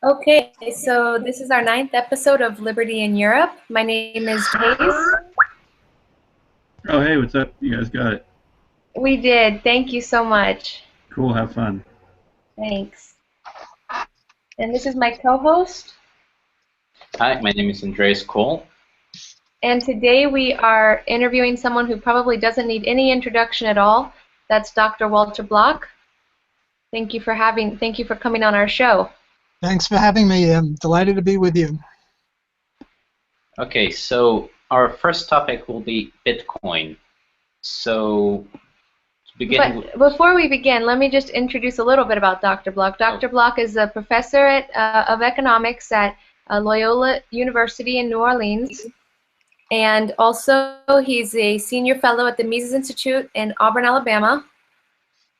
Okay, so this is our 9th episode of Liberty in Europe. My name is Hayes. Oh, hey, what's up? You guys got it. We did. Thank you so much. Cool, have fun. Thanks. And this is my co-host. Hi, my name is Andreas Cole. And today we are interviewing someone who probably doesn't need any introduction at all. That's Dr. Walter Block. Thank you for coming on our show. Thanks for having me. I'm delighted to be with you. Okay, so our first topic will be Bitcoin. So, to begin But before we begin, let me just introduce a little bit about Dr. Block. Dr. Block is a professor of economics at Loyola University in New Orleans. And also, he's a senior fellow at the Mises Institute in Auburn, Alabama.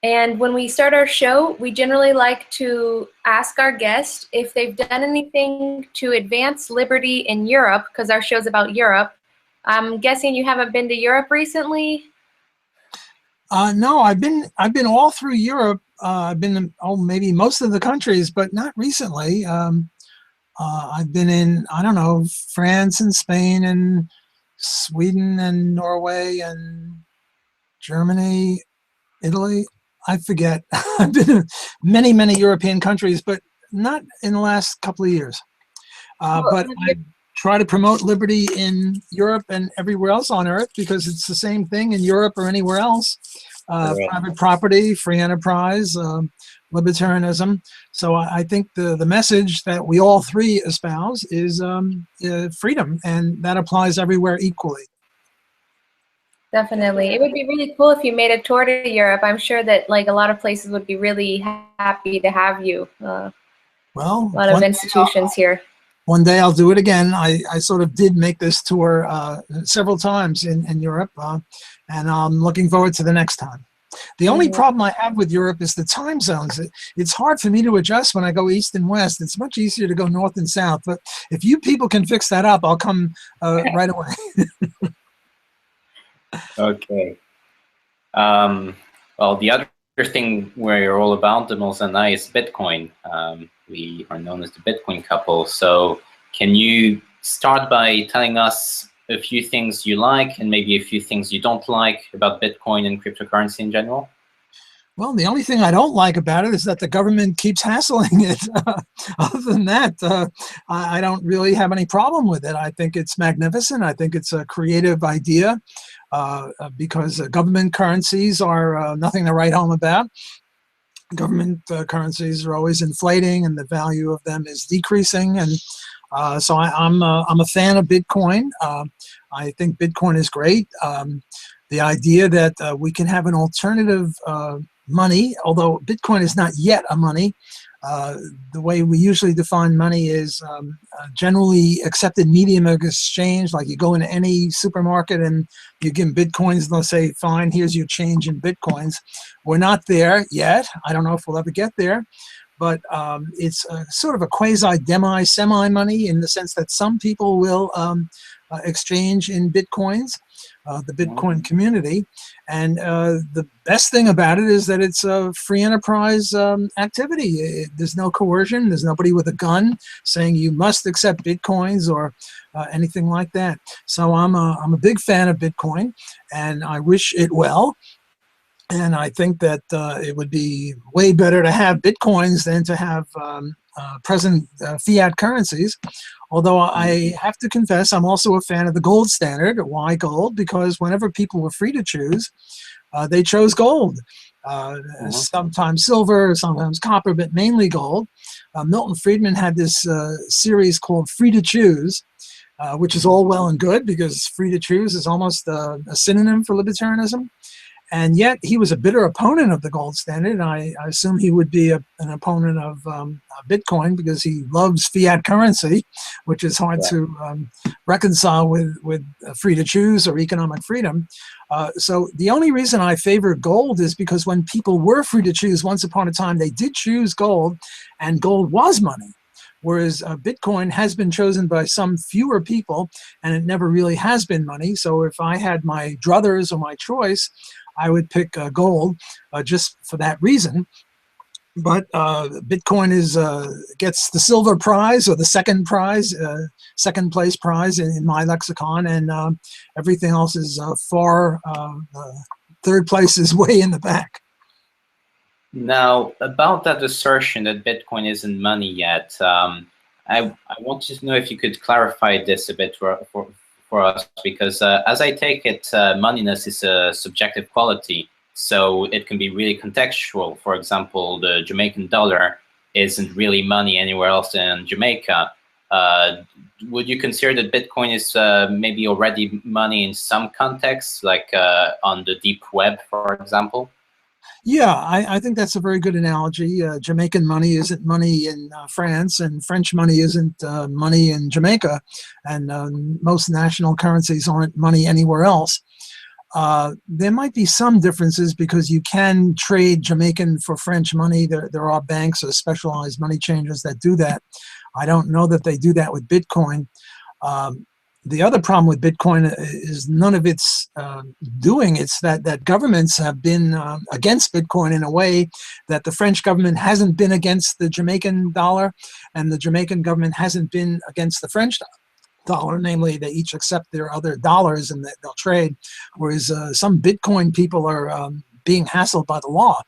And when we start our show, we generally like to ask our guest if they've done anything to advance liberty in Europe, because our show's about Europe. I'm guessing you haven't been to Europe recently? No, I've been all through Europe. I've been in, maybe most of the countries, but not recently. I've been in, I don't know, France and Spain and Sweden and Norway and Germany, Italy. I forget. I've been in many, many European countries, but not in the last couple of years. But I try to promote liberty in Europe and everywhere else on earth because it's the same thing in Europe or anywhere else. Private property, free enterprise, libertarianism. So I think the message that we all three espouse is freedom, and that applies everywhere equally. Definitely. It would be really cool if you made a tour to Europe. I'm sure that like a lot of places would be really happy to have you. Well, a lot of institutions here. One day I'll do it again. I sort of did make this tour several times in Europe, and I'm looking forward to the next time. The only problem I have with Europe is the time zones. It's hard for me to adjust when I go east and west. It's much easier to go north and south. But if you people can fix that up, I'll come right away. Okay. Well, the other thing we're all about, the most and I, is Bitcoin. We are known as the Bitcoin couple. So can you start by telling us a few things you like and maybe a few things you don't like about Bitcoin and cryptocurrency in general? Well, the only thing I don't like about it is that the government keeps hassling it. Other than that, I don't really have any problem with it. I think it's magnificent. I think it's a creative idea because government currencies are nothing to write home about. Government currencies are always inflating, and the value of them is decreasing. And so I'm a fan of Bitcoin. I think Bitcoin is great. The idea that we can have an alternative money, although Bitcoin is not yet a money. The way we usually define money is generally accepted medium of exchange. Like you go into any supermarket and you give them Bitcoins, and they'll say, fine, here's your change in Bitcoins. We're not there yet. I don't know if we'll ever get there. But it's sort of a quasi-semi money in the sense that some people will exchange in Bitcoins, the Bitcoin community. And the best thing about it is that it's a free enterprise activity. There's no coercion. There's nobody with a gun saying you must accept Bitcoins or anything like that. So I'm a big fan of Bitcoin, and I wish it well. And I think that it would be way better to have Bitcoins than to have present fiat currencies. Although I have to confess, I'm also a fan of the gold standard. Why gold? Because whenever people were free to choose, they chose gold. Sometimes silver, sometimes copper, but mainly gold. Milton Friedman had this series called Free to Choose, which is all well and good because free to choose is almost a synonym for libertarianism. And yet he was a bitter opponent of the gold standard. And I assume he would be an opponent of Bitcoin because he loves fiat currency, which is hard to reconcile with free to choose or economic freedom. So the only reason I favor gold is because when people were free to choose once upon a time, they did choose gold, and gold was money. Whereas Bitcoin has been chosen by some fewer people, and it never really has been money. So if I had my druthers or my choice, I would pick gold just for that reason. But Bitcoin is gets the silver prize or the second prize, second place prize in my lexicon, and everything else is far. Third place is way in the back. Now, about that assertion that Bitcoin isn't money yet, I want to know if you could clarify this a bit for us, because as I take it, moneyness is a subjective quality. So it can be really contextual. For example, the Jamaican dollar isn't really money anywhere else in Jamaica. Would you consider that Bitcoin is maybe already money in some contexts, like on the deep web, for example? Yeah, I think that's a very good analogy. Jamaican money isn't money in France, and French money isn't money in Jamaica, and most national currencies aren't money anywhere else. There might be some differences because you can trade Jamaican for French money. There are banks or specialized money changers that do that. I don't know that they do that with Bitcoin. The other problem with Bitcoin is none of its doing. It's that governments have been against Bitcoin in a way that the French government hasn't been against the Jamaican dollar, and the Jamaican government hasn't been against the French dollar. Namely, they each accept their other dollars and they'll trade, whereas some Bitcoin people are being hassled by the law,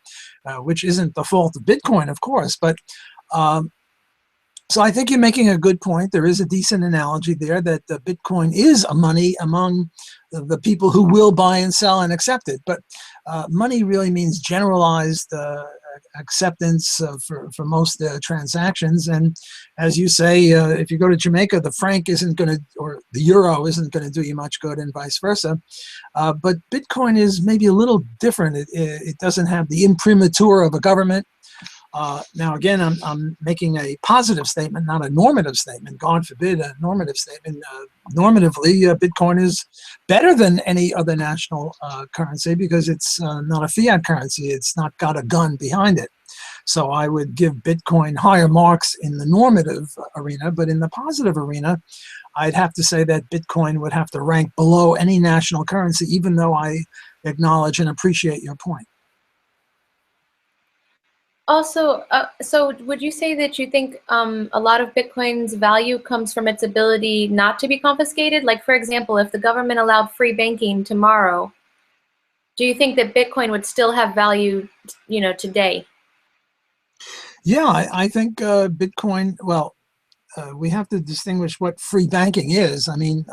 which isn't the fault of Bitcoin, of course, but so I think you're making a good point. There is a decent analogy there that Bitcoin is a money among the people who will buy and sell and accept it. But money really means generalized acceptance for most transactions. And as you say, if you go to Jamaica, the franc isn't going to, or the euro isn't going to do you much good, and vice versa. But Bitcoin is maybe a little different. It doesn't have the imprimatur of a government. Now, again, I'm making a positive statement, not a normative statement. God forbid a normative statement. Normatively, Bitcoin is better than any other national currency because it's not a fiat currency. It's not got a gun behind it. So I would give Bitcoin higher marks in the normative arena, but in the positive arena, I'd have to say that Bitcoin would have to rank below any national currency, even though I acknowledge and appreciate your point. Also, so would you say that you think a lot of Bitcoin's value comes from its ability not to be confiscated? Like, for example, if the government allowed free banking tomorrow, do you think that Bitcoin would still have value, today? Yeah, I think Bitcoin, well, we have to distinguish what free banking is. I mean,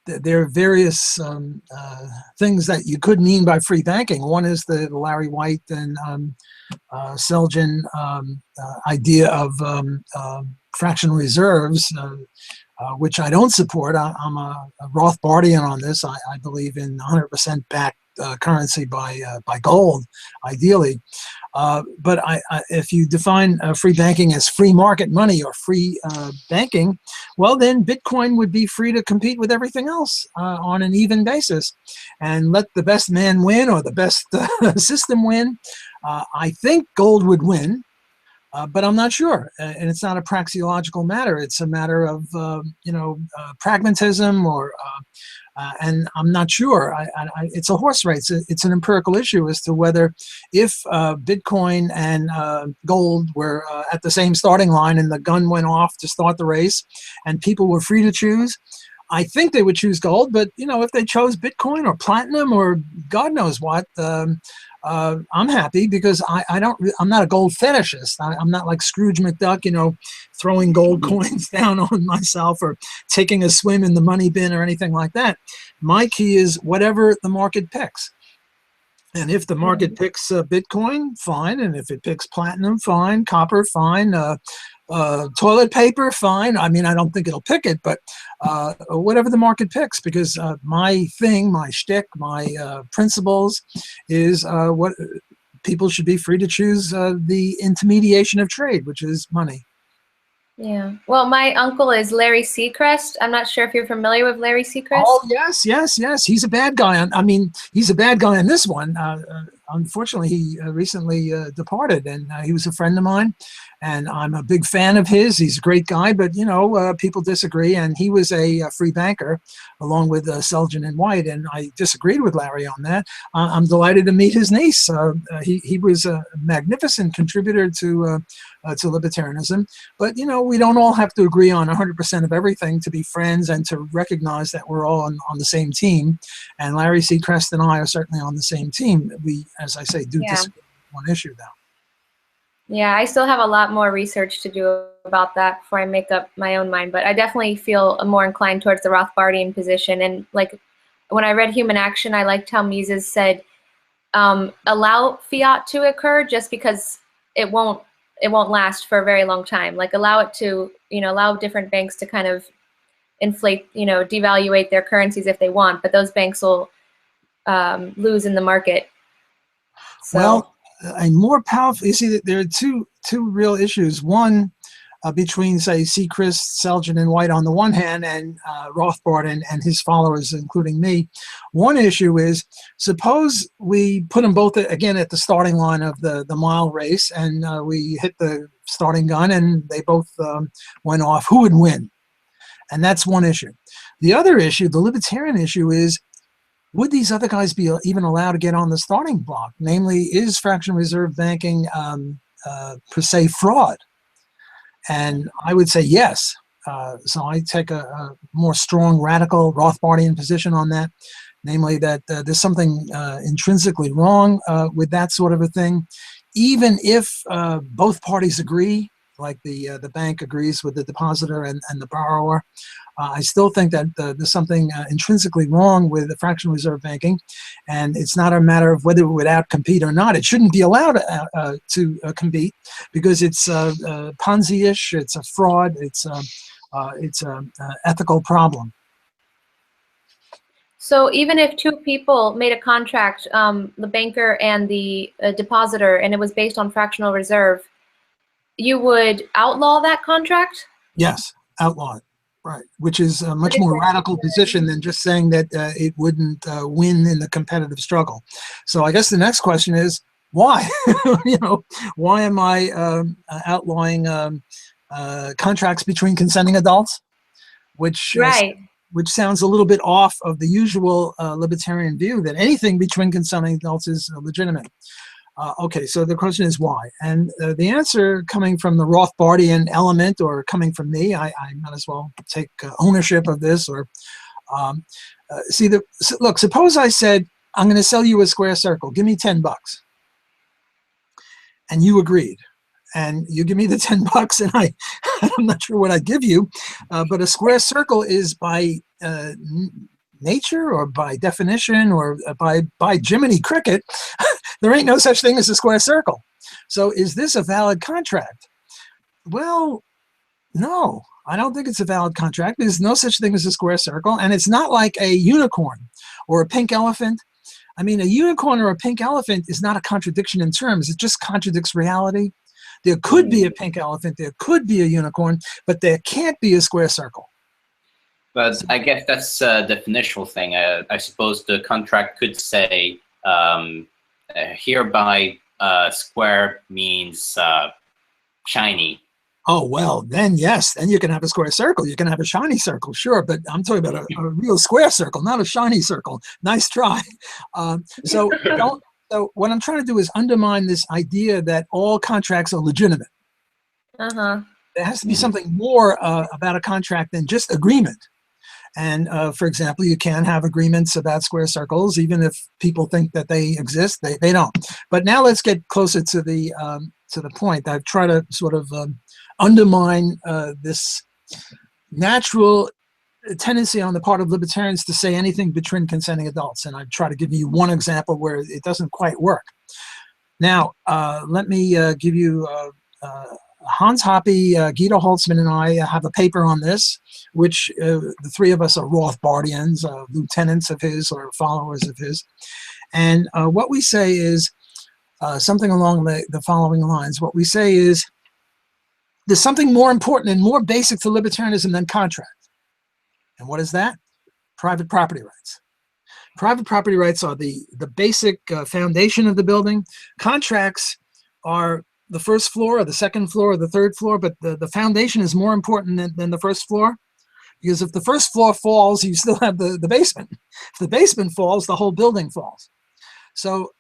there are various things that you could mean by free banking. One is the Larry White and Selgin idea of fractional reserves, which I don't support. I'm a Rothbardian on this. I believe in 100% backed currency by gold, ideally. But if you define free banking as free market money or free banking, well, then Bitcoin would be free to compete with everything else on an even basis, and let the best man win or the best system win. I think gold would win, but I'm not sure, and it's not a praxeological matter. It's a matter of pragmatism, or and I'm not sure. It's a horse race. It's an empirical issue as to whether, if Bitcoin and gold were at the same starting line and the gun went off to start the race, and people were free to choose, I think they would choose gold. But if they chose Bitcoin or platinum or God knows what, I'm happy, because I'm not a gold fetishist. I'm not like Scrooge McDuck, throwing gold coins down on myself or taking a swim in the money bin or anything like that. My key is whatever the market picks. And if the market picks Bitcoin, fine. And if it picks platinum, fine. Copper, fine. Toilet paper, fine. I mean, I don't think it'll pick it, but whatever the market picks, because my thing, my shtick, my principles is what people should be free to choose the intermediation of trade, which is money. Yeah. Well, my uncle is Larry Seacrest. I'm not sure if you're familiar with Larry Seacrest. Oh, yes. He's a bad guy. I mean, he's a bad guy on this one. unfortunately, he recently departed, and he was a friend of mine, and I'm a big fan of his. He's a great guy, but people disagree, and he was a free banker along with Selgin and White, and I disagreed with Larry on that. I'm delighted to meet his niece. He was a magnificent contributor to libertarianism, but we don't all have to agree on 100% of everything to be friends and to recognize that we're all on the same team. And Larry Seacrest and I are certainly on the same team. We, as I say, do disagree on one issue, though. Yeah, I still have a lot more research to do about that before I make up my own mind, but I definitely feel more inclined towards the Rothbardian position. And like when I read Human Action, I liked how Mises said, allow fiat to occur just because it won't last for a very long time. Like allow it to, allow different banks to kind of inflate, devaluate their currencies if they want, but those banks will lose in the market. So, well, a more powerful, you see that there are two real issues. One between, say, Seacrest, Selgin, and White on the one hand, and Rothbard and his followers, including me. One issue is, suppose we put them both, again, at the starting line of the mile race, and we hit the starting gun, and they both went off. Who would win? And that's one issue. The other issue, the libertarian issue, is would these other guys be even allowed to get on the starting block? Namely, is fractional reserve banking per se fraud? And I would say yes. So I take a more strong, radical Rothbardian position on that, namely that there's something intrinsically wrong with that sort of a thing. Even if both parties agree, like the bank agrees with the depositor and the borrower, I still think that there's something intrinsically wrong with the fractional reserve banking, and it's not a matter of whether it would outcompete or not. It shouldn't be allowed to compete because it's Ponzi-ish, it's a fraud, it's an ethical problem. So even if two people made a contract, the banker and the depositor, and it was based on fractional reserve, you would outlaw that contract? Yes, outlaw it. Right, which is a much more radical position than just saying that it wouldn't win in the competitive struggle. So I guess the next question is, why? Why am I outlawing contracts between consenting adults? Which sounds a little bit off of the usual libertarian view that anything between consenting adults is legitimate. Okay, so the question is why? And the answer coming from the Rothbardian element or coming from me, I might as well take ownership of this. Or look, suppose I said, I'm going to sell you a square circle. Give me $10. And you agreed. And you give me the $10 and I'm not sure what I'd give you, but a square circle is by nature or by definition or by Jiminy Cricket, there ain't no such thing as a square circle. So is this a valid contract? Well, no, I don't think it's a valid contract. There's no such thing as a square circle, and it's not like a unicorn or a pink elephant. I mean, a unicorn or a pink elephant is not a contradiction in terms. It just contradicts reality. There could be a pink elephant, there could be a unicorn, but there can't be a square circle. But I guess that's a definitional thing. I suppose the contract could say, hereby square means shiny. Oh, well, then yes, then you can have a square circle. You can have a shiny circle, sure, but I'm talking about a real square circle, not a shiny circle. Nice try. So what I'm trying to do is undermine this idea that all contracts are legitimate. There has to be something more about a contract than just agreement. And for example, you can have agreements about square circles, even if people think that they exist. They don't. But now let's get closer to the point. I've tried to sort of undermine this natural tendency on the part of libertarians to say anything between consenting adults. And I try to give you one example where it doesn't quite work. Now, let me give you Hans Hoppe, Guido Holtzman, and I have a paper on this, which the three of us are Rothbardians, lieutenants of his or followers of his. And what we say is something along the following lines. What we say is there's something more important and more basic to libertarianism than contract. And what is that? Private property rights. private property rights are the basic foundation of the building. Contracts are the first floor or the second floor or the third floor, but the foundation is more important than the first floor, because if the first floor falls, you still have the basement. If the basement falls, the whole building falls. So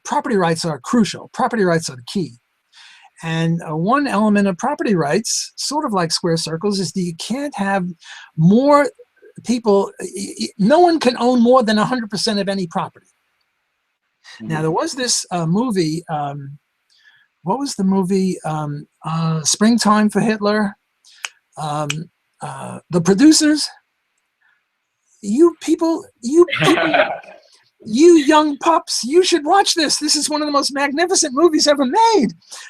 property rights are crucial. Property rights are the key. And one element of property rights, sort of like square circles, is that you can't have more people, no one can own more than 100% of any property. Now, there was this movie, what was the movie? Springtime for Hitler. The producers, you people, you young pups, you should watch this. This is one of the most magnificent movies ever made.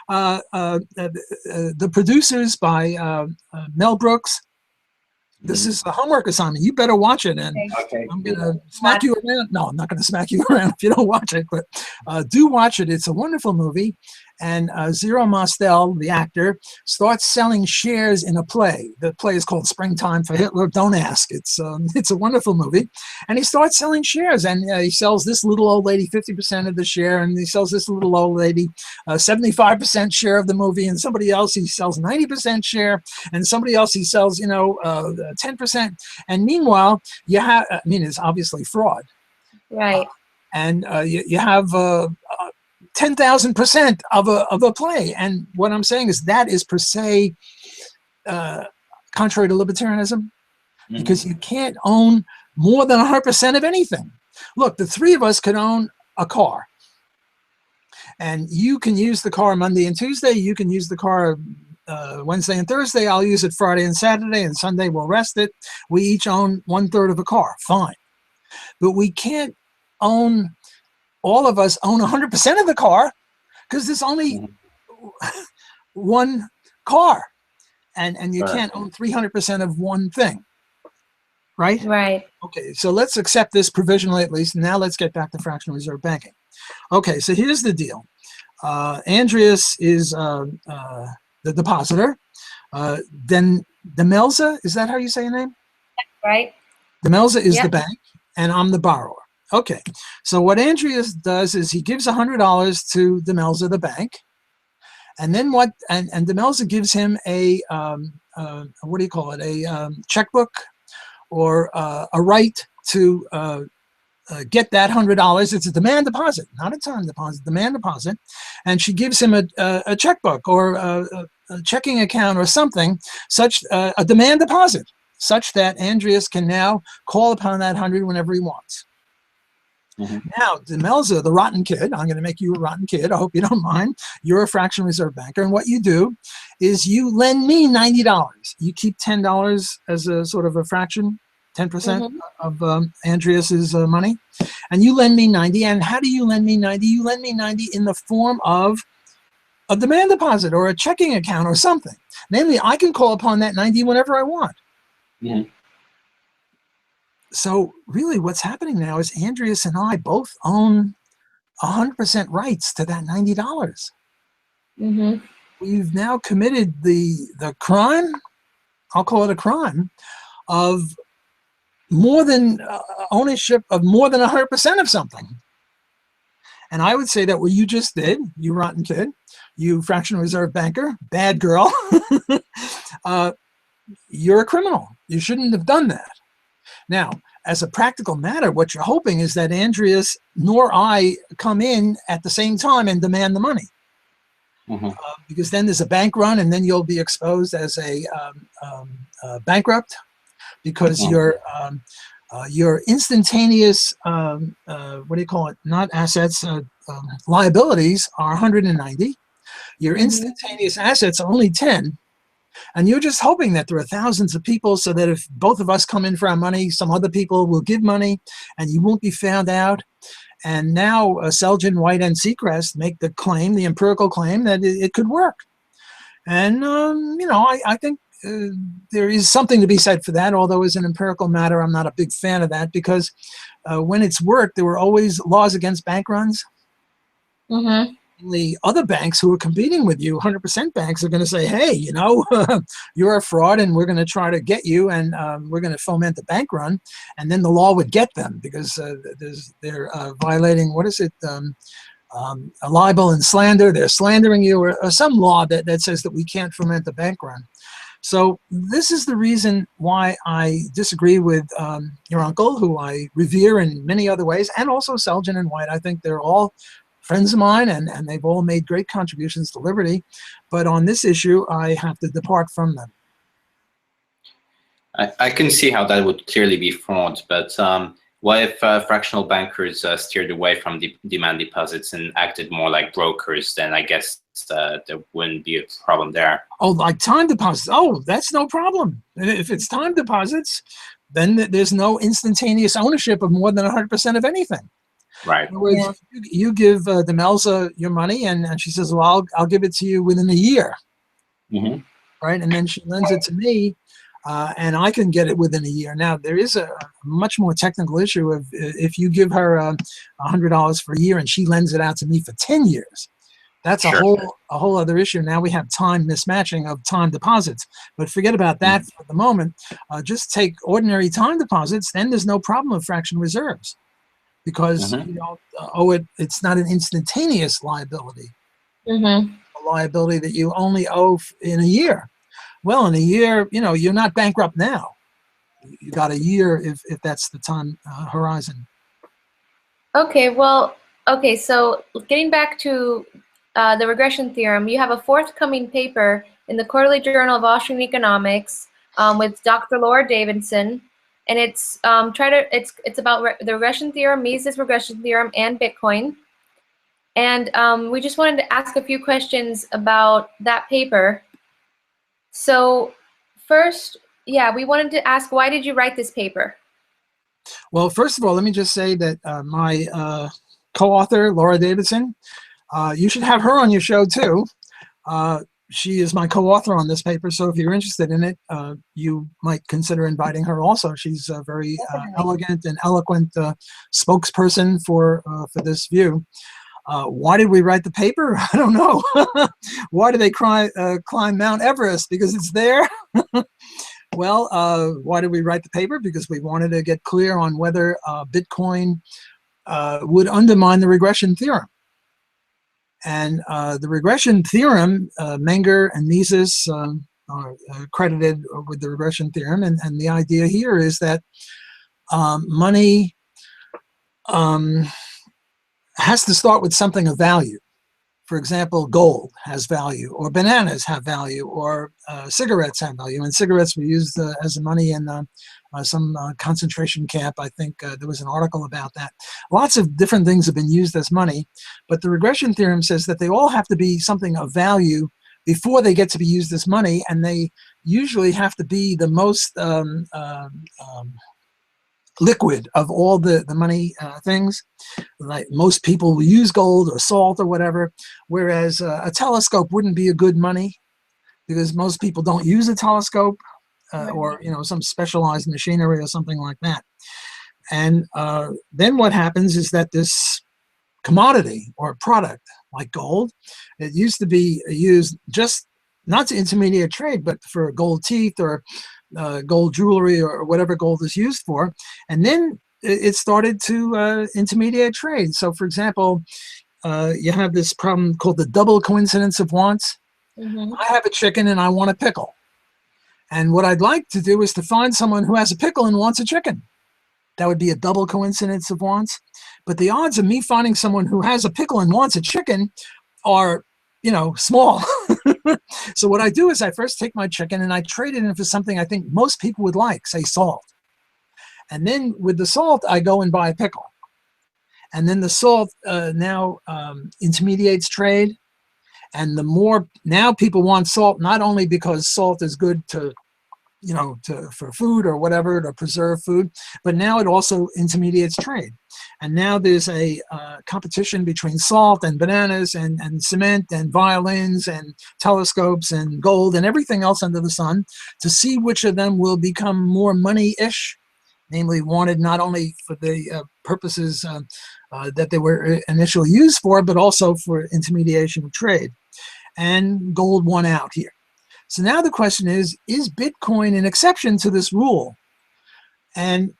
The producers by Mel Brooks. This is a homework assignment. You better watch it. And Okay. I'm going to smack you around. No, I'm not going to smack you around if you don't watch it, but do watch it. It's a wonderful movie. And Zero Mostel, the actor, starts selling shares in a play. The play is called Springtime for Hitler. Don't ask. It's a wonderful movie. And he starts selling shares. And he sells this little old lady 50% of the share. And he sells this little old lady 75% share of the movie. And somebody else, he sells 90% share. And somebody else, he sells, 10%. And meanwhile, you have, it's obviously fraud. Right. And you have 10,000% of a play. And what I'm saying is that is per se contrary to libertarianism, because you can't own more than 100% of anything. Look, the three of us could own a car. And you can use the car Monday and Tuesday. You can use the car Wednesday and Thursday. I'll use it Friday and Saturday, and Sunday we'll rest it. We each own 1/3 of a car. Fine. But we can't own, all of us own 100% of the car, because there's only one car. And you can't own 300% of one thing. Right? Right. Okay, so let's accept this provisionally at least. Now let's get back to fractional reserve banking. Okay, so here's the deal. Andreas is the depositor. Then Demelza, is that how you say your name? Right. Demelza is Yep. the bank, and I'm the borrower. Okay, so what Andreas does is he gives $100 to Demelza, the bank, and then what? And Demelza gives him a what do you call it? A checkbook, or a right to get that $100. It's a demand deposit, not a time deposit, demand deposit. And she gives him a checkbook or a checking account or something, such a demand deposit, such that Andreas can now call upon that 100 whenever he wants. Now, Demelza, the rotten kid, I'm going to make you a rotten kid. I hope you don't mind. You're a fractional reserve banker. And what you do is you lend me $90. You keep $10 as a sort of a fraction, 10% of Andreas's money. And you lend me 90. And how do you lend me 90? You lend me 90 in the form of a demand deposit or a checking account or something. Namely, I can call upon that 90 whenever I want. So really what's happening now is Andreas and I both own 100% rights to that $90. We've now committed the crime, I'll call it a crime, of more than ownership of more than 100% of something. And I would say that what you just did, you rotten kid, you fractional reserve banker, bad girl, you're a criminal. You shouldn't have done that. Now, as a practical matter, what you're hoping is that Andreas nor I come in at the same time and demand the money. Because then there's a bank run, and then you'll be exposed as a bankrupt, because your instantaneous, what do you call it? Not assets, liabilities are 190. Your instantaneous assets are only 10. And you're just hoping that there are thousands of people, so that if both of us come in for our money, some other people will give money and you won't be found out. And now Selgin, White, and Seacrest make the claim, the empirical claim, that it could work. And, I think there is something to be said for that, although as an empirical matter, I'm not a big fan of that, because when it's worked, there were always laws against bank runs. the other banks who are competing with you, 100% banks, are going to say, hey, you know, you're a fraud and we're going to try to get you, and we're going to foment the bank run. And then the law would get them because they're violating, what is it, a libel and slander. They're slandering you, or some law that says that we can't foment the bank run. So this is the reason why I disagree with your uncle, who I revere in many other ways, and also Selgin and White. I think they're all friends of mine, and they've all made great contributions to Liberty. But on this issue, I have to depart from them. I can see how that would clearly be fraud, but what if fractional bankers steered away from demand deposits and acted more like brokers? Then I guess there wouldn't be a problem there. Oh, like time deposits. Oh, that's no problem. If it's time deposits, then there's no instantaneous ownership of more than 100% of anything. Right. In other words, you give Demelza your money, and she says, well, I'll give it to you within a year. Mm-hmm. Right? And then she lends it to me, and I can get it within a year. Now, there is a much more technical issue of if you give her $100 for a year and she lends it out to me for 10 years. That's a whole other issue. Now we have time mismatching of time deposits. But forget about that for the moment. Just take ordinary time deposits, then there's no problem of fractional reserves, because you don't owe it. It's not an instantaneous liability. A liability that you only owe in a year. Well, in a year, you know, you're not bankrupt now. You got a year if that's the time horizon. Okay, well, okay, so getting back to the regression theorem, you have a forthcoming paper in the Quarterly Journal of Austrian Economics with Dr. Laura Davidson, and it's it's about the regression theorem, Mises regression theorem, and Bitcoin. And we just wanted to ask a few questions about that paper. So first, yeah, we wanted to ask, why did you write this paper? Well, first of all, let me just say that my co-author, Laura Davidson, you should have her on your show too. She is my co-author on this paper, so if you're interested in it, you might consider inviting her also. She's a very elegant and eloquent spokesperson for this view. Why did we write the paper? I don't know. Why do they climb Mount Everest? Because it's there? Well, why did we write the paper? Because we wanted to get clear on whether Bitcoin would undermine the regression theorem. And the regression theorem, Menger and Mises are credited with the regression theorem. And the idea here is that money has to start with something of value. For example, gold has value, or bananas have value, or cigarettes have value. And cigarettes were used as money in some concentration camp. I think there was an article about that. Lots of different things have been used as money, but the regression theorem says that they all have to be something of value before they get to be used as money, and they usually have to be the most liquid of all the money things. Like most people will use gold or salt or whatever, whereas a telescope wouldn't be a good money because most people don't use a telescope or some specialized machinery or something like that. And then what happens is that this commodity or product like gold, it used to be used just not to intermediate trade, but for gold teeth or gold jewelry or whatever gold is used for. And then it started to intermediate trade. So for example, you have this problem called the double coincidence of wants. I have a chicken and I want a pickle. And what I'd like to do is to find someone who has a pickle and wants a chicken. That would be a double coincidence of wants. But the odds of me finding someone who has a pickle and wants a chicken are, small. So what I do is I first take my chicken and I trade it in for something I think most people would like, say salt. And then with the salt, I go and buy a pickle. And then the salt now intermediates trade. And the more, now people want salt, not only because salt is good to, for food or whatever, to preserve food, but now it also intermediates trade. And now there's a competition between salt and bananas and cement and violins and telescopes and gold and everything else under the sun to see which of them will become more money-ish, namely wanted not only for the purposes that they were initially used for, but also for intermediation of trade. And gold won out here. So now the question is Bitcoin an exception to this rule? And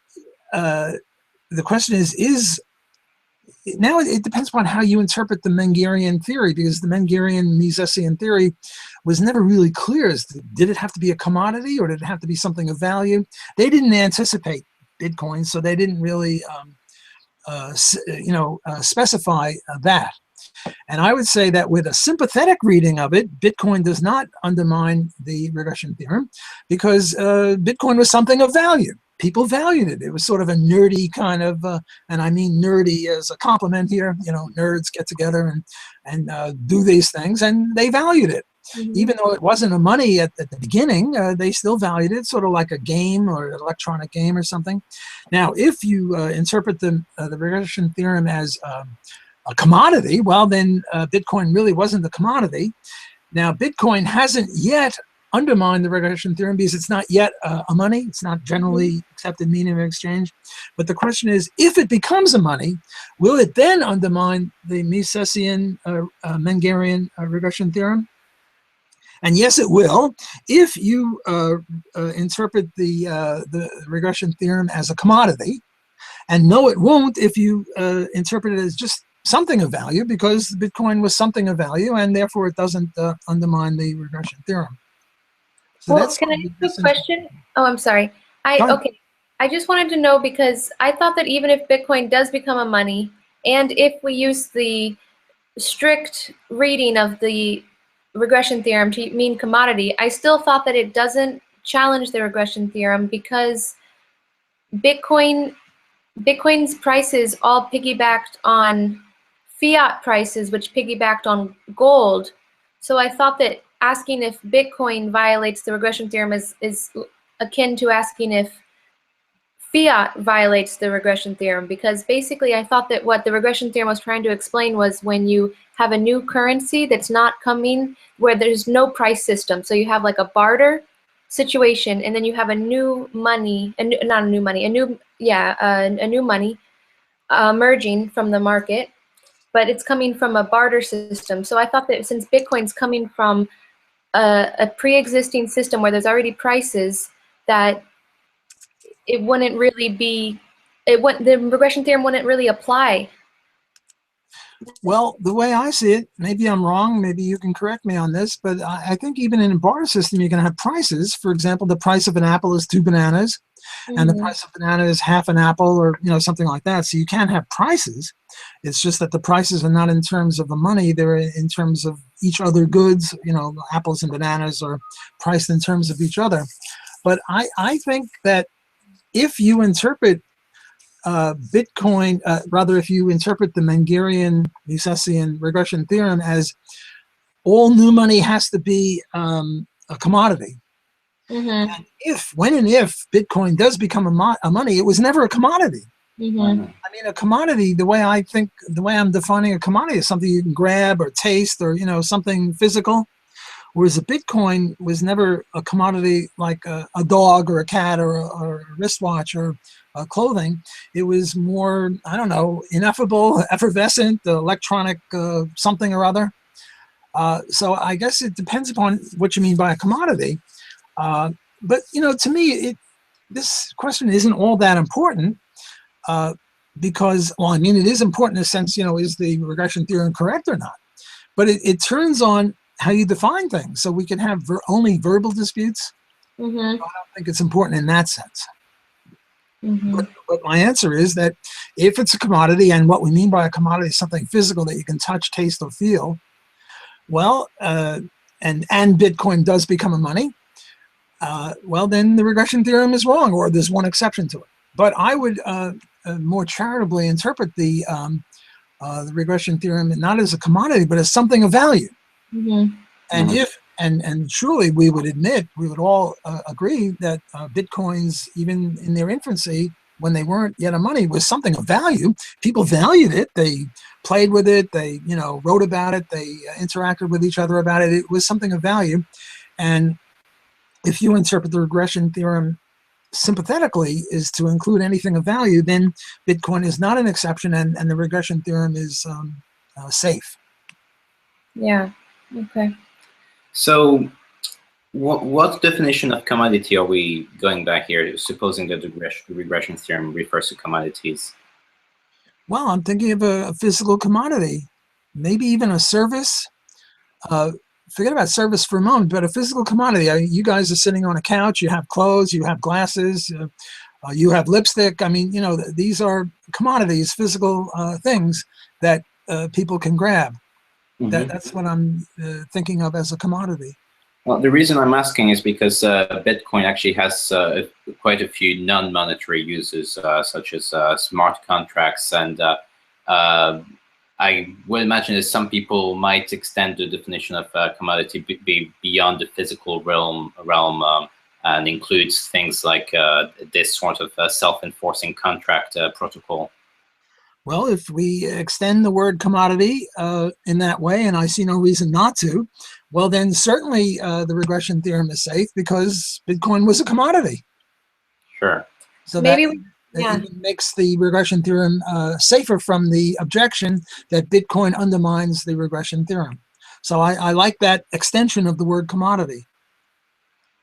the question is now it depends upon how you interpret the Mengerian theory, because the Mengerian Misesian theory was never really clear as to, did it have to be a commodity or did it have to be something of value? They didn't anticipate Bitcoin, so they didn't really specify that. And I would say that with a sympathetic reading of it, Bitcoin does not undermine the regression theorem, because Bitcoin was something of value. People valued it. It was sort of a nerdy kind of, and I mean nerdy as a compliment here, nerds get together and do these things, and they valued it. Mm-hmm. Even though it wasn't a money at the beginning, they still valued it, sort of like a game or an electronic game or something. Now, if you interpret the regression theorem as a commodity, well, then Bitcoin really wasn't a commodity. Now, Bitcoin hasn't yet undermined the regression theorem because it's not yet a money. It's not generally accepted medium of exchange. But the question is, if it becomes a money, will it then undermine the Misesian Mengerian regression theorem? And yes, it will, if you interpret the regression theorem as a commodity. And no, it won't if you interpret it as just something of value, because Bitcoin was something of value, and therefore it doesn't undermine the regression theorem. So well, can I ask a question? Oh, I'm sorry. Okay. I just wanted to know, because I thought that even if Bitcoin does become a money, and if we use the strict reading of the regression theorem to mean commodity, I still thought that it doesn't challenge the regression theorem, because Bitcoin's prices all piggybacked on fiat prices, which piggybacked on gold. So I thought that asking if Bitcoin violates the regression theorem is akin to asking if fiat violates the regression theorem, because basically I thought that what the regression theorem was trying to explain was when you have a new currency that's not coming, where there's no price system. So you have like a barter situation, and then you have a new money, a new money emerging from the market, but it's coming from a barter system. So I thought that since Bitcoin's coming from a pre-existing system where there's already prices, that it wouldn't really be, the regression theorem wouldn't really apply. Well, the way I see it, maybe I'm wrong, maybe you can correct me on this, but I think even in a barter system, you're going to have prices. For example, the price of an apple is 2 bananas, and the price of a banana is half an apple, or something like that. So you can have prices. It's just that the prices are not in terms of the money, they're in terms of each other goods. Apples and bananas are priced in terms of each other. But I think that if you interpret Bitcoin, rather, if you interpret the Mengerian Misesian regression theorem as all new money has to be a commodity, and when and if Bitcoin does become a money, it was never a commodity. I mean, a commodity, the way I'm defining a commodity, is something you can grab or taste, or something physical. Whereas a Bitcoin was never a commodity like a dog or a cat or a wristwatch or clothing. It was more, I don't know, ineffable, effervescent, electronic something or other. So I guess it depends upon what you mean by a commodity. But to me, this question isn't all that important, because, well, I mean, it is important in the sense, is the regression theorem correct or not? But it turns on how you define things. So we can have only verbal disputes. I don't think it's important in that sense. But my answer is that if it's a commodity, and what we mean by a commodity is something physical that you can touch, taste, or feel, well, and Bitcoin does become a money, well, then the regression theorem is wrong, or there's one exception to it. But I would more charitably interpret the regression theorem not as a commodity, but as something of value. And surely we would all agree that Bitcoins, even in their infancy, when they weren't yet a money, was something of value. People valued it. They played with it. They, wrote about it. They interacted with each other about it. It was something of value. And if you interpret the regression theorem sympathetically is to include anything of value, then Bitcoin is not an exception, and the regression theorem is safe. Yeah. Okay. So what definition of commodity are we going back here, supposing that the regression theorem refers to commodities? Well, I'm thinking of a physical commodity, maybe even a service. Forget about service for a moment, but a physical commodity. You guys are sitting on a couch, you have clothes, you have glasses, you have lipstick. I mean, these are commodities, physical things that people can grab. Mm-hmm. That's what I'm thinking of as a commodity. Well, the reason I'm asking is because Bitcoin actually has quite a few non-monetary uses, such as smart contracts, and I would imagine that some people might extend the definition of commodity beyond the physical realm and includes things like this sort of self-enforcing contract protocol. Well, if we extend the word commodity in that way, and I see no reason not to, well, then certainly the regression theorem is safe because Bitcoin was a commodity. Sure. So Maybe that even makes the regression theorem safer from the objection that Bitcoin undermines the regression theorem. So I like that extension of the word commodity.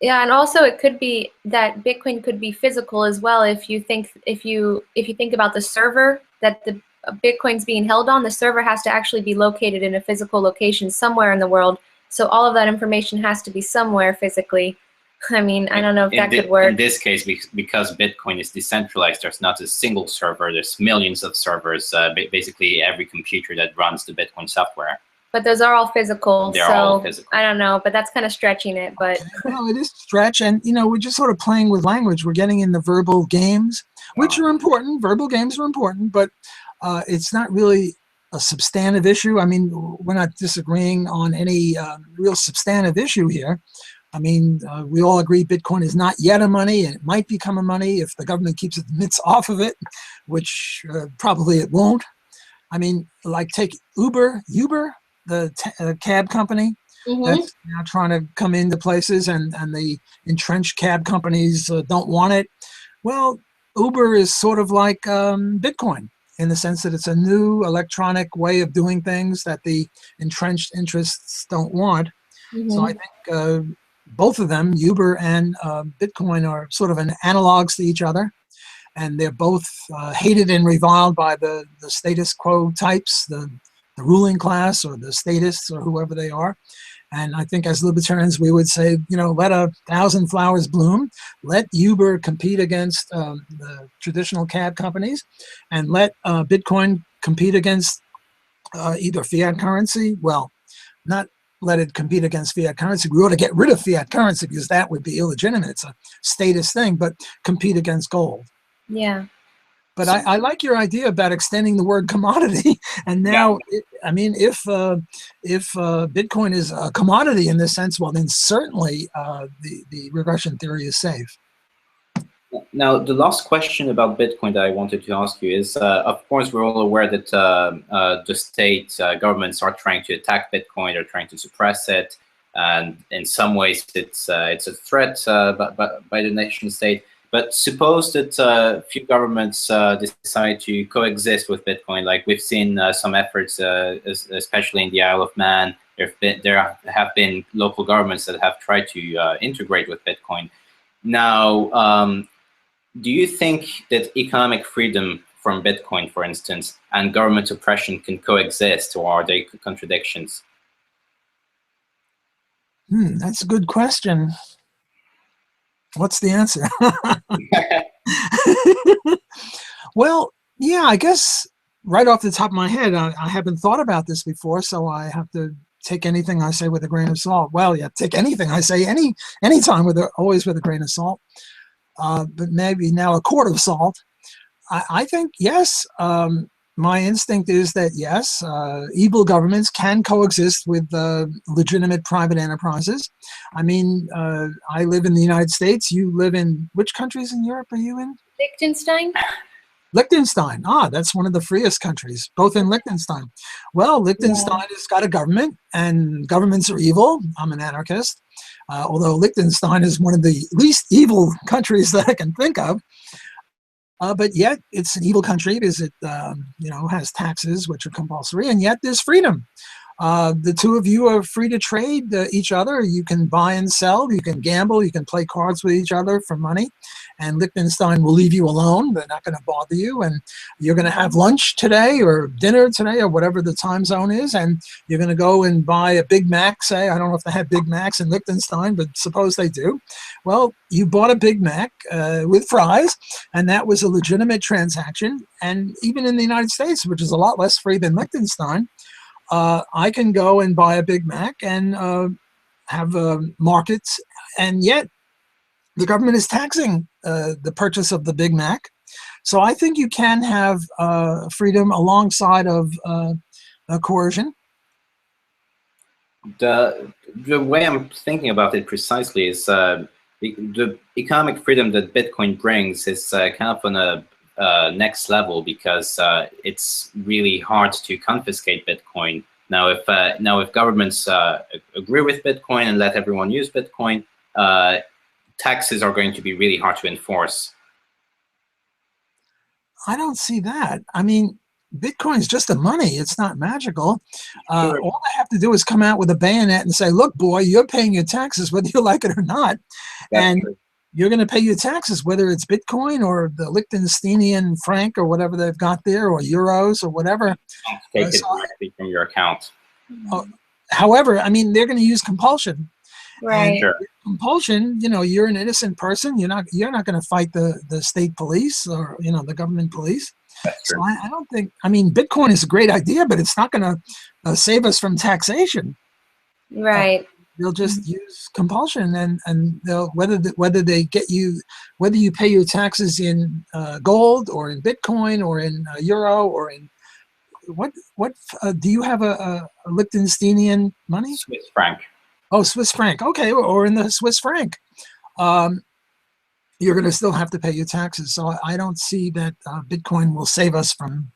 Yeah, and also it could be that Bitcoin could be physical as well. If you think about the server that the Bitcoin's being held on, the server has to actually be located in a physical location somewhere in the world. So all of that information has to be somewhere physically. I mean, I don't know if that could work. In this case, because Bitcoin is decentralized, there's not a single server. There's millions of servers, basically every computer that runs the Bitcoin software. But those are all physical, They're so all physical. I don't know, but that's kind of stretching it. But well, it is a stretch, and we're just sort of playing with language. We're getting in the verbal games, which are important. Verbal games are important, but it's not really a substantive issue. I mean, we're not disagreeing on any real substantive issue here. I mean, we all agree Bitcoin is not yet a money, and it might become a money if the government keeps its mitts off of it, which probably it won't. I mean, like take Uber, the cab company that's now trying to come into places, and the entrenched cab companies don't want it. Well, Uber is sort of like Bitcoin in the sense that it's a new electronic way of doing things that the entrenched interests don't want. So I think both of them, Uber and Bitcoin, are sort of analogs to each other. And they're both hated and reviled by the status quo types, the ruling class or the statists or whoever they are. And I think as libertarians, we would say, let 1,000 flowers bloom. Let Uber compete against the traditional cab companies, and let Bitcoin compete against either fiat currency. Well, not let it compete against fiat currency. We ought to get rid of fiat currency because that would be illegitimate. It's a statist thing, but compete against gold. Yeah. But I like your idea about extending the word commodity. And now, I mean, if Bitcoin is a commodity in this sense, well, then certainly the regression theory is safe. Now, the last question about Bitcoin that I wanted to ask you is, of course, we're all aware that the state governments are trying to attack Bitcoin, they're trying to suppress it, and in some ways it's a threat by the nation state. But suppose that a few governments decide to coexist with Bitcoin, like we've seen some efforts, especially in the Isle of Man. There have been local governments that have tried to integrate with Bitcoin. Now, do you think that economic freedom from Bitcoin, for instance, and government oppression can coexist, or are they contradictions? That's a good question. What's the answer? Well, yeah, I guess right off the top of my head, I haven't thought about this before, so I have to take anything I say with a grain of salt. Well, yeah, take anything I say anytime always with a grain of salt. But maybe now a quart of salt. I think, yes, my instinct is that, yes, evil governments can coexist with legitimate private enterprises. I mean, I live in the United States. You live in which countries in Europe are you in? Liechtenstein? Liechtenstein, that's one of the freest countries, both in Liechtenstein. Well, Liechtenstein has got a government, and governments are evil. I'm an anarchist, although Liechtenstein is one of the least evil countries that I can think of. But yet, it's an evil country because it, has taxes which are compulsory, and yet there's freedom. The two of you are free to trade each other. You can buy and sell. You can gamble. You can play cards with each other for money. And Liechtenstein will leave you alone. They're not going to bother you. And you're going to have lunch today or dinner today or whatever the time zone is. And you're going to go and buy a Big Mac, say. I don't know if they have Big Macs in Liechtenstein, but suppose they do. Well, you bought a Big Mac with fries, and that was a legitimate transaction. And even in the United States, which is a lot less free than Liechtenstein, I can go and buy a Big Mac and have markets, and yet the government is taxing the purchase of the Big Mac. So I think you can have freedom alongside of coercion. The way I'm thinking about it precisely is the economic freedom that Bitcoin brings is kind of on a next level, because it's really hard to confiscate Bitcoin. Now, if governments agree with Bitcoin and let everyone use Bitcoin, taxes are going to be really hard to enforce. I don't see that. I mean, Bitcoin is just a money. It's not magical. Sure. All I have to do is come out with a bayonet and say, look, boy, you're paying your taxes whether you like it or not. That's and true. You're going to pay your taxes, whether it's Bitcoin or the Liechtensteinian franc or whatever they've got there, or euros or whatever. Take it directly from your account. However, I mean, they're going to use compulsion. Right. Sure. Compulsion, you're an innocent person. You're not going to fight the state police or the government police. That's true. So I don't think. I mean, Bitcoin is a great idea, but it's not going to save us from taxation. Right. They'll just use compulsion, and they'll whether you pay your taxes in gold or in Bitcoin or in euro or in what do you have a Liechtensteinian money? Swiss franc. Oh, Swiss franc. Okay, or in the Swiss franc, you're going to still have to pay your taxes. So I don't see that Bitcoin will save us from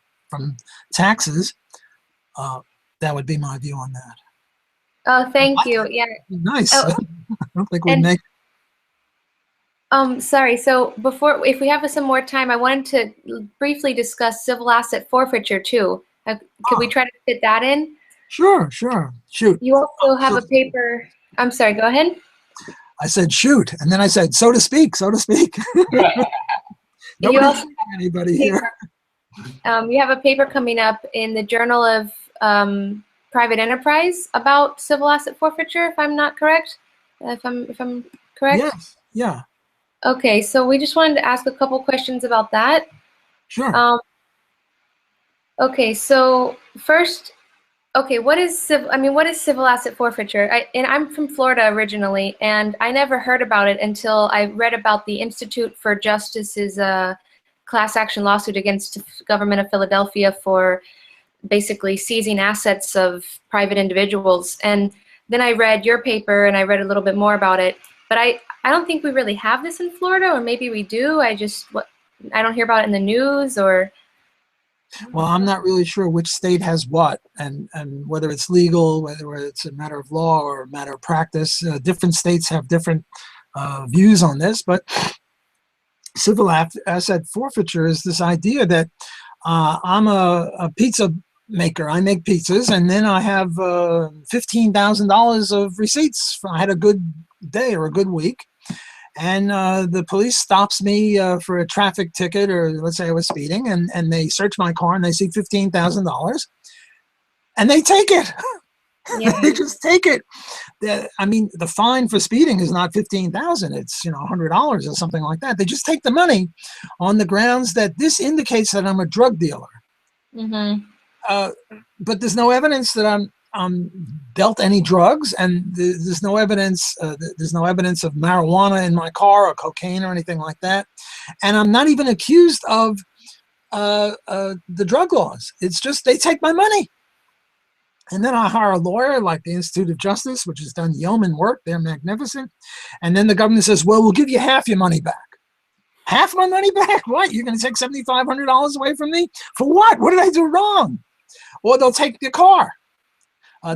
taxes. That would be my view on that. Oh, thank you. Yeah. Nice. Oh, I don't think we'd make. Sorry. So if we have some more time, I wanted to briefly discuss civil asset forfeiture too. Could we try to fit that in? Sure. Shoot. You also have a paper. I'm sorry. Go ahead. I said shoot, and then I said so to speak. You also anybody here. You have a paper coming up in the Journal of Private Enterprise about civil asset forfeiture, if I'm not correct. If I'm correct. Yes. Yeah. Okay. So we just wanted to ask a couple questions about that. Sure. Okay. So first, what is civil asset forfeiture? I'm from Florida originally, and I never heard about it until I read about the Institute for Justice's class action lawsuit against the government of Philadelphia for basically seizing assets of private individuals. And then I read your paper and I read a little bit more about it. But I don't think we really have this in Florida, or maybe we do. I don't hear about it in the news or. Well, I'm not really sure which state has what, and whether it's legal, whether it's a matter of law or a matter of practice. Different states have different views on this, but civil asset forfeiture is this idea that I'm a pizza maker. I make pizzas, and then I have $15,000 of receipts. I had a good day or a good week. And the police stops me for a traffic ticket, or let's say I was speeding, and they search my car and they see $15,000, and they take it. Yeah. They just take it. I mean, the fine for speeding is not $15,000; it's $100 or something like that. They just take the money on the grounds that this indicates that I'm a drug dealer. Mm-hmm. But there's no evidence that I'm dealt any drugs, and there's no evidence. There's no evidence of marijuana in my car or cocaine or anything like that. And I'm not even accused of the drug laws. It's just they take my money. And then I hire a lawyer like the Institute of Justice, which has done yeoman work. They're magnificent. And then the government says, well, we'll give you half your money back. Half my money back? What? You're going to take $7,500 away from me? For what? What did I do wrong? Or they'll take the car.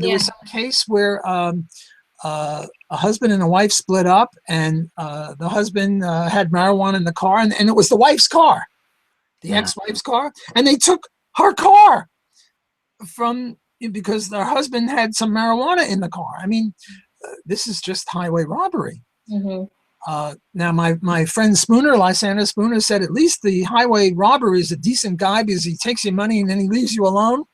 There was some case where a husband and a wife split up, and the husband had marijuana in the car, and it was the wife's car, the ex-wife's car, and they took her car because their husband had some marijuana in the car. I mean, this is just highway robbery. Now, my friend Spooner, Lysander Spooner, said at least the highway robber is a decent guy because he takes your money and then he leaves you alone.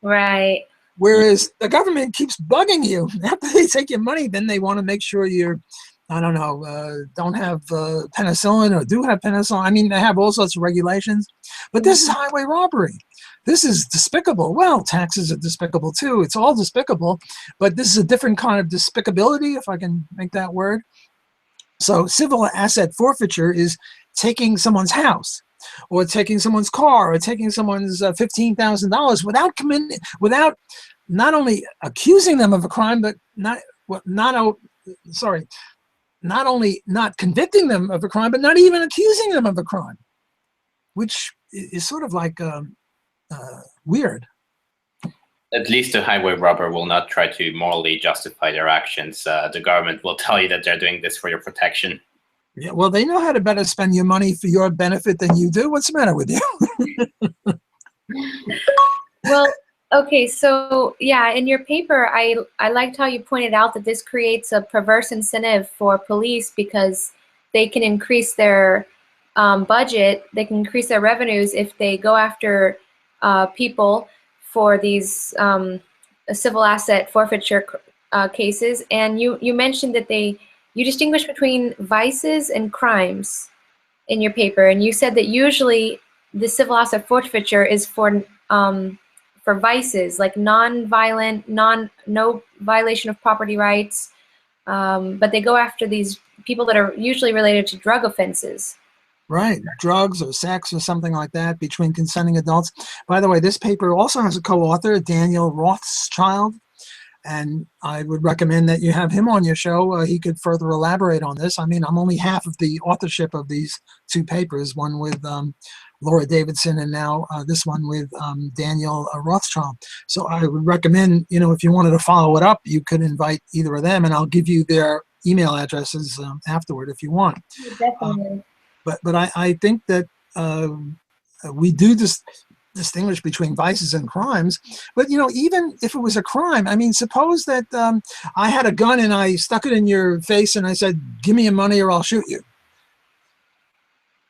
Right. Whereas the government keeps bugging you. After they take your money, then they want to make sure you're, I don't know, don't have penicillin or do have penicillin. I mean, they have all sorts of regulations. But this is highway robbery. This is despicable. Well, taxes are despicable too. It's all despicable. But this is a different kind of despicability, if I can make that word. So civil asset forfeiture is taking someone's house, or taking someone's car, or taking someone's $15,000 without not only accusing them of a crime, but not only not convicting them of a crime, but not even accusing them of a crime, which is sort of like weird. At least a highway robber will not try to morally justify their actions. The government will tell you that they're doing this for your protection. Yeah, well, they know how to better spend your money for your benefit than you do. What's the matter with you? Well, okay, so yeah, in your paper, I liked how you pointed out that this creates a perverse incentive for police because they can increase their budget, they can increase their revenues if they go after people for these civil asset forfeiture cases. And you mentioned that you distinguish between vices and crimes in your paper, and you said that usually the civil asset forfeiture is for vices, like non-violent, no violation of property rights, but they go after these people that are usually related to drug offenses. Right, drugs or sex or something like that between consenting adults. By the way, this paper also has a co-author, Daniel Rothschild, and I would recommend that you have him on your show. He could further elaborate on this. I mean, I'm only half of the authorship of these two papers, one with Laura Davidson and now this one with Daniel Rothschild. So I would recommend, if you wanted to follow it up, you could invite either of them, and I'll give you their email addresses afterward if you want. Definitely. But I think that we do distinguish between vices and crimes. But, even if it was a crime, I mean, suppose that I had a gun and I stuck it in your face and I said, give me your money or I'll shoot you.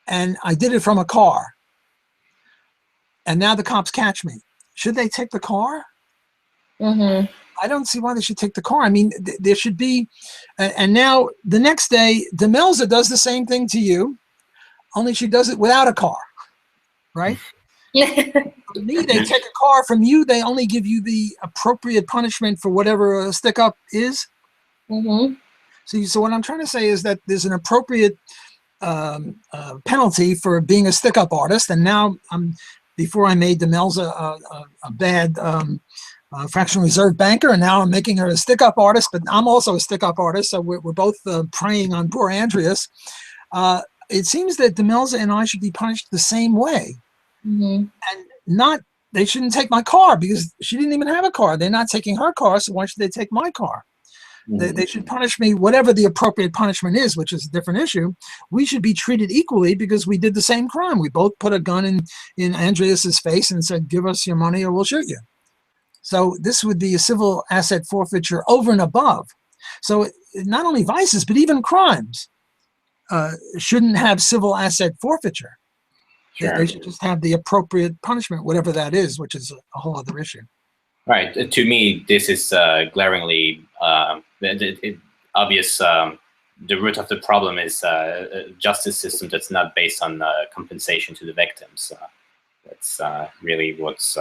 And I did it from a car. And now the cops catch me. Should they take the car? Mm-hmm. I don't see why they should take the car. I mean, there should be, and now the next day, Demelza does the same thing to you, only she does it without a car, right? For me, they take a car from you. They only give you the appropriate punishment for whatever a stick-up is. Mm-hmm. So what I'm trying to say is that there's an appropriate penalty for being a stick-up artist. And now, before I made Demelza a bad fractional reserve banker, and now I'm making her a stick-up artist, but I'm also a stick-up artist, so we're both preying on poor Andreas. It seems that Demelza and I should be punished the same way. Mm-hmm. And they shouldn't take my car because she didn't even have a car. They're not taking her car, so why should they take my car? Mm-hmm. They should punish me, whatever the appropriate punishment is, which is a different issue. We should be treated equally because we did the same crime. We both put a gun in Andreas's face and said, give us your money or we'll shoot you. So this would be a civil asset forfeiture over and above. So not only vices, but even crimes shouldn't have civil asset forfeiture. Sure. They should just have the appropriate punishment, whatever that is, which is a whole other issue. Right. To me, this is glaringly obvious. The root of the problem is a justice system that's not based on compensation to the victims. That's really what's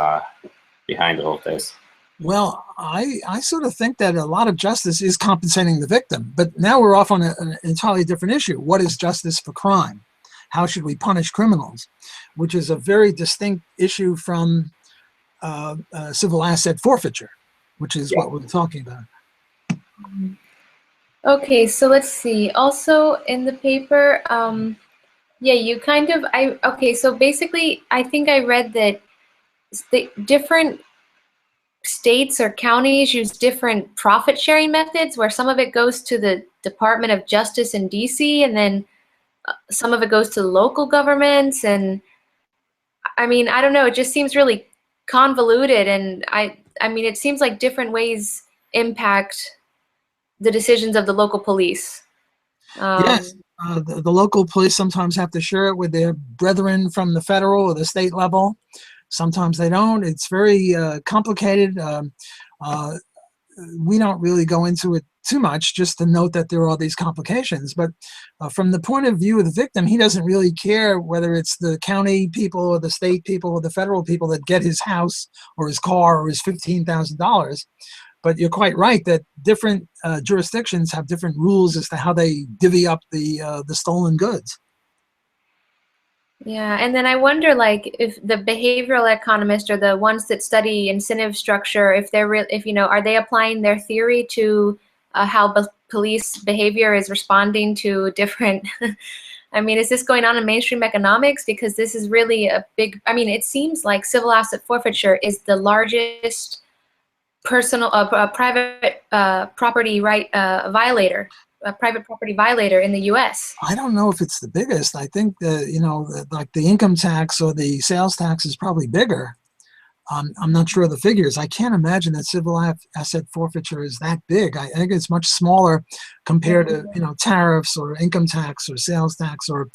behind all of this. Well, I sort of think that a lot of justice is compensating the victim, but now we're off on an entirely different issue. What is justice for crime? How should we punish criminals? Which is a very distinct issue from civil asset forfeiture, which is what we're talking about. Okay, so let's see. Also in the paper, Yeah, you kind of, okay, so basically, I think I read that the different states or counties use different profit sharing methods where some of it goes to the Department of Justice in DC and then some of it goes to the local governments. And I mean, I don't know, it just seems really convoluted. And I mean, it seems like different ways impact the decisions of the local police. Yes, the local police sometimes have to share it with their brethren from the federal or the state level. Sometimes they don't. It's very complicated. We don't really go into it too much, just to note that there are all these complications. But from the point of view of the victim, he doesn't really care whether it's the county people or the state people or the federal people that get his house or his car or his $15,000. But you're quite right that different jurisdictions have different rules as to how they divvy up the stolen goods. Yeah, and then I wonder, like, if the behavioral economists or the ones that study incentive structure, if they're if you know, are they applying their theory to how police behavior is responding to different? I mean, is this going on in mainstream economics? Because this is really a big. I mean, it seems like civil asset forfeiture is the largest personal, private property right violator. A private property violator in the U.S. I don't know if it's the biggest. I think like the income tax or the sales tax is probably bigger. I'm not sure of the figures. I can't imagine that civil asset forfeiture is that big. I think it's much smaller compared to tariffs or income tax or sales tax or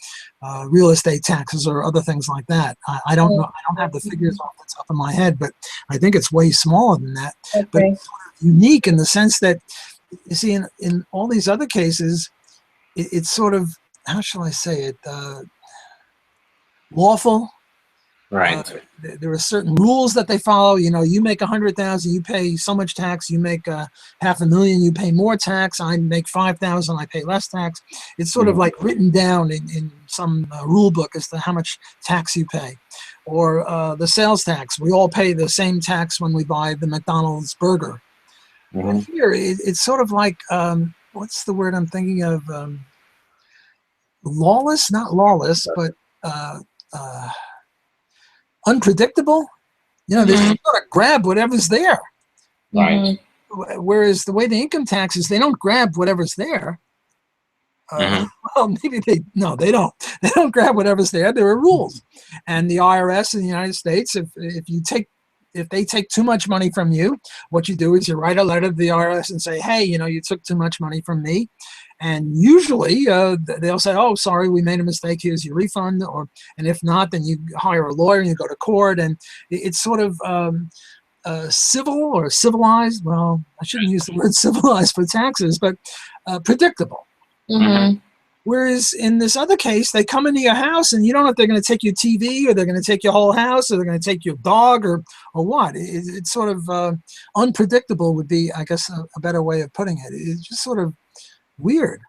real estate taxes or other things like that. I don't know. I don't have the figures off the top of my head, but I think it's way smaller than that. Okay. But it's sort of unique in the sense that, you see, in all these other cases, it's sort of, how shall I say it, lawful. Right. There are certain rules that they follow. You make 100,000, you pay so much tax. You make $500,000, you pay more tax. I make 5,000, I pay less tax. It's sort of like written down in some rule book as to how much tax you pay. Or the sales tax. We all pay the same tax when we buy the McDonald's burger. But here, it's sort of like, what's the word I'm thinking of? Lawless, not lawless, but unpredictable. They're just going to grab whatever's there. Right. Whereas the way the income tax is, they don't grab whatever's there. Well, maybe they don't. They don't grab whatever's there. There are rules, and the IRS in the United States, if they take too much money from you, what you do is you write a letter to the IRS and say, hey, you took too much money from me. And usually they'll say, oh, sorry, we made a mistake. Here's your refund. And if not, then you hire a lawyer and you go to court. And it's sort of civil or civilized. Well, I shouldn't use the word civilized for taxes, but predictable. Whereas in this other case, they come into your house and you don't know if they're going to take your TV or they're going to take your whole house or they're going to take your dog or what. It's sort of unpredictable would be, I guess, a better way of putting it. It's just sort of weird.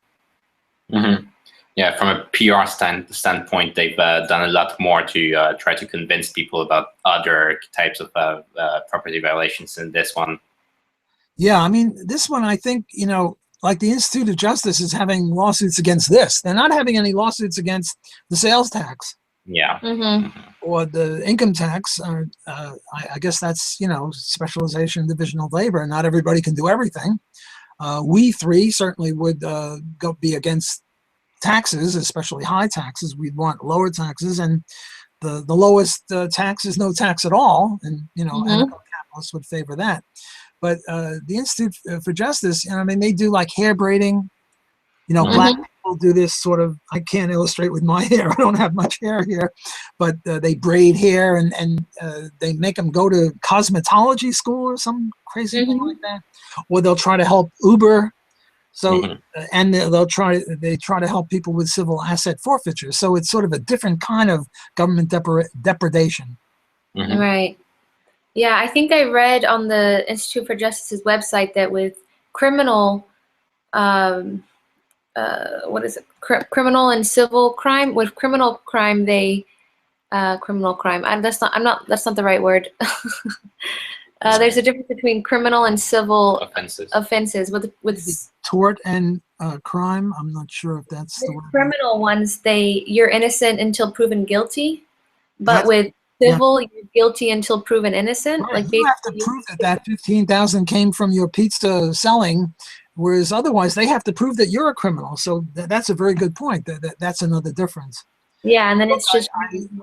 Yeah, from a PR standpoint, they've done a lot more to try to convince people about other types of property violations than this one. Yeah, I mean, this one, I think, like the Institute of Justice is having lawsuits against this. They're not having any lawsuits against the sales tax. Yeah. Or the income tax. I guess that's, specialization, division of labor. Not everybody can do everything. We three certainly would be against taxes, especially high taxes. We'd want lower taxes, and the lowest tax is no tax at all. And, anarcho-capitalists would favor that. But the Institute for Justice, I mean, they do like hair braiding. Black people do this sort of, I can't illustrate with my hair. I don't have much hair here. But they braid hair and they make them go to cosmetology school or some crazy thing like that. Or they'll try to help Uber. So, and they try to help people with civil asset forfeiture. So it's sort of a different kind of government depredation. Right. Yeah, I think I read on the Institute for Justice's website that with criminal, what is it? Criminal and civil crime. With criminal crime, criminal crime. That's not the right word. There's a difference between criminal and civil offenses. With tort and crime. I'm not sure if that's the The word. criminal ones, you're innocent until proven guilty, but That's- with civil, you're guilty until proven innocent. Right, Like you have to basically, prove that 15,000 came from your pizza selling, whereas otherwise they have to prove that you're a criminal. So that's a very good point. That's another difference. yeah, and then it's just.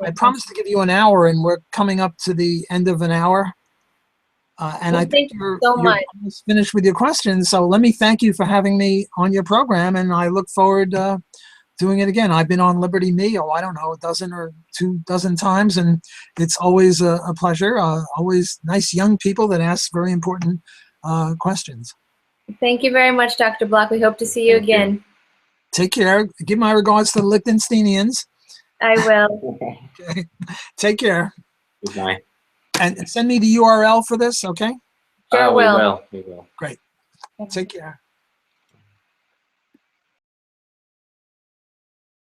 I promised to give you an hour, and we're coming up to the end of an hour. And Well, I think thank you you're so much. almost finished with your questions. So let me thank you for having me on your program, and I look forward doing it again. I've been on Liberty.me, I don't know, a dozen or 24 times, and it's always a pleasure. Always nice young people that ask very important questions. Thank you very much, Dr. Block. We hope to see you Thank you. again. Take care. Give my regards to the Liechtensteinians. I will. Okay. Take care. Good night. And send me the URL for this, okay? Sure We will. will. We will. Great. Take care.